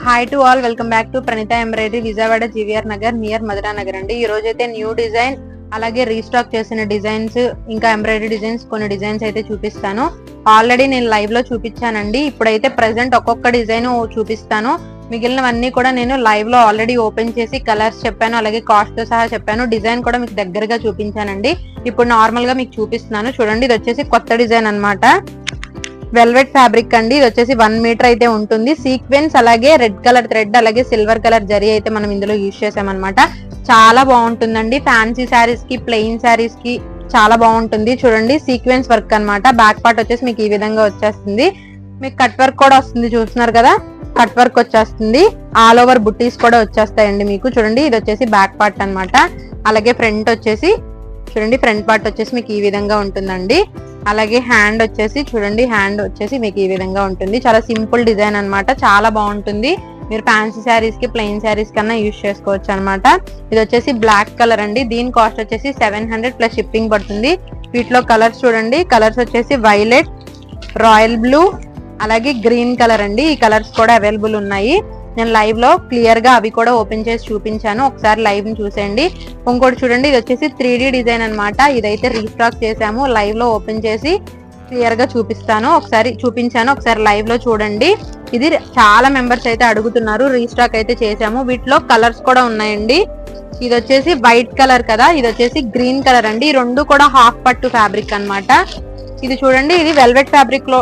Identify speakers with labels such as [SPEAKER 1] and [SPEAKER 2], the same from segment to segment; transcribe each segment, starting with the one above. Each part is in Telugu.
[SPEAKER 1] Hi to all, welcome back to Praneetha embroidery, Vijayawada GVR Nagar near Madhura Nagar అండి. ఈ రోజు అయితే న్యూ డిజైన్ అలాగే రీస్టాక్ చేసిన డిజైన్స్ ఇంకా ఎంబ్రాయిడరీ డిజైన్స్ కొన్ని డిజైన్స్ అయితే చూపిస్తాను. ఆల్రెడీ నేను లైవ్ లో చూపించానండి. ఇప్పుడైతే ప్రెసెంట్ ఒక్కొక్క డిజైన్ చూపిస్తాను. మిగిలినవన్నీ కూడా నేను లైవ్ లో ఆల్రెడీ ఓపెన్ చేసి కలర్స్ చెప్పాను, అలాగే కాస్ట్ తో సహా చెప్పాను. డిజైన్ కూడా మీకు దగ్గరగా చూపించానండి. ఇప్పుడు నార్మల్ గా మీకు చూపిస్తున్నాను చూడండి. ఇది వచ్చేసి కొత్త డిజైన్ అన్నమాట. వెల్వెట్ ఫ్యాబ్రిక్ అండి. ఇది వచ్చేసి 1 మీటర్ అయితే ఉంటుంది. సీక్వెన్స్ అలాగే రెడ్ కలర్ థ్రెడ్ అలాగే సిల్వర్ కలర్ జరీ అయితే మనం ఇందులో యూజ్ చేసామన్నమాట. చాలా బాగుంటుందండి. ఫ్యాన్సీ శారీస్ కి, ప్లెయిన్ శారీస్ కి చాలా బాగుంటుంది. చూడండి సీక్వెన్స్ వర్క్ అన్నమాట. బ్యాక్ పార్ట్ వచ్చేసి మీకు ఈ విధంగా వచ్చేస్తుంది. మీకు కట్ వర్క్ కూడా వస్తుంది, చూస్తున్నారు కదా, కట్ వర్క్ వచ్చేస్తుంది. ఆల్ ఓవర్ బుట్టీస్ కూడా వచ్చేస్తాయండి మీకు. చూడండి ఇది వచ్చేసి బ్యాక్ పార్ట్ అన్నమాట. అలాగే ఫ్రంట్ వచ్చేసి చూడండి, ఫ్రంట్ పార్ట్ వచ్చేసి మీకు ఈ విధంగా ఉంటుందండి. అలాగే హ్యాండ్ వచ్చేసి చూడండి, హ్యాండ్ వచ్చేసి మీకు ఈ విధంగా ఉంటుంది. చాలా సింపుల్ డిజైన్ అన్నమాట. చాలా బాగుంటుంది. మీరు ఫ్యాన్సీ శారీస్ కి, ప్లెయిన్ శారీస్ కన్నా యూజ్ చేసుకోవచ్చు అనమాట. ఇది వచ్చేసి బ్లాక్ కలర్ అండి. దీని కాస్ట్ వచ్చేసి 700 ప్లస్ షిప్పింగ్ పడుతుంది. వీటిలో కలర్స్ చూడండి. కలర్స్ వచ్చేసి వైలెట్, రాయల్ బ్లూ అలాగే గ్రీన్ కలర్ అండి. ఈ కలర్స్ కూడా అవైలబుల్ ఉన్నాయి. నేను లైవ్ లో క్లియర్ గా అవి కూడా ఓపెన్ చేసి చూపించాను, ఒకసారి లైవ్ ని చూసేయండి. ఇంకోటి చూడండి, ఇది వచ్చేసి 3D డిజైన్ అన్నమాట. ఇదైతే రీస్టాక్ చేసాము. లైవ్ లో ఓపెన్ చేసి క్లియర్ గా చూపిస్తాను, ఒకసారి లైవ్ లో చూడండి. ఇది చాలా మెంబర్స్ అయితే అడుగుతున్నారు. రీస్టాక్ అయితే చేసాము. వీటిలో కలర్స్ కూడా ఉన్నాయండి. ఇది వచ్చేసి వైట్ కలర్ కదా, ఇది వచ్చేసి గ్రీన్ కలర్ అండి. ఈ రెండు కూడా హాఫ్ పట్టు ఫ్యాబ్రిక్ అన్నమాట. ఇది చూడండి, ఇది వెల్వెట్ ఫ్యాబ్రిక్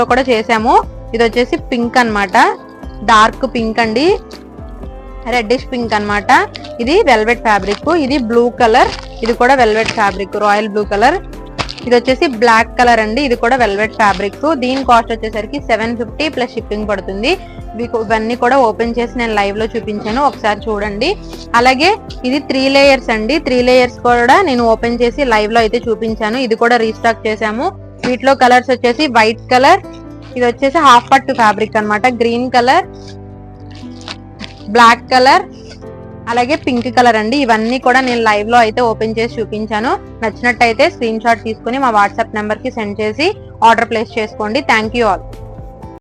[SPEAKER 1] లో కూడా చేసాము. ఇది వచ్చేసి పింక్ అన్నమాట, డార్క్ పింక్ అండి, రెడ్డిష్ పింక్ అన్నమాట. ఇది వెల్వెట్ ఫ్యాబ్రిక్. ఇది బ్లూ కలర్, ఇది కూడా velvet fabric, royal blue colour. ఇది వచ్చేసి బ్లాక్ కలర్ అండి. ఇది కూడా వెల్వెట్ ఫ్యాబ్రిక్. దీని కాస్ట్ వచ్చేసరికి 750 ప్లస్ షిప్పింగ్ పడుతుంది. ఇవన్నీ కూడా ఓపెన్ చేసి నేను లైవ్ లో చూపించాను, ఒకసారి చూడండి. అలాగే ఇది 3 లేయర్స్ అండి. 3 లేయర్స్ కూడా నేను ఓపెన్ చేసి లైవ్ లో అయితే చూపించాను. ఇది కూడా రీస్టాక్ చేసాము. వీటిలో కలర్స్ వచ్చేసి వైట్ కలర్, ఇది వచ్చేసి హాఫ్ పట్టు ఫ్యాబ్రిక్ అన్నమాట, గ్రీన్ కలర్, బ్లాక్ కలర్ అలాగే పింక్ కలర్ అండి. ఇవన్నీ కూడా నేను లైవ్ లో అయితే ఓపెన్ చేసి చూపించాను. నచ్చినట్టయితే స్క్రీన్ షాట్ తీసుకుని మా వాట్సాప్ నెంబర్ కి సెండ్ చేసి ఆర్డర్ ప్లేస్ చేసుకోండి. Thank you all.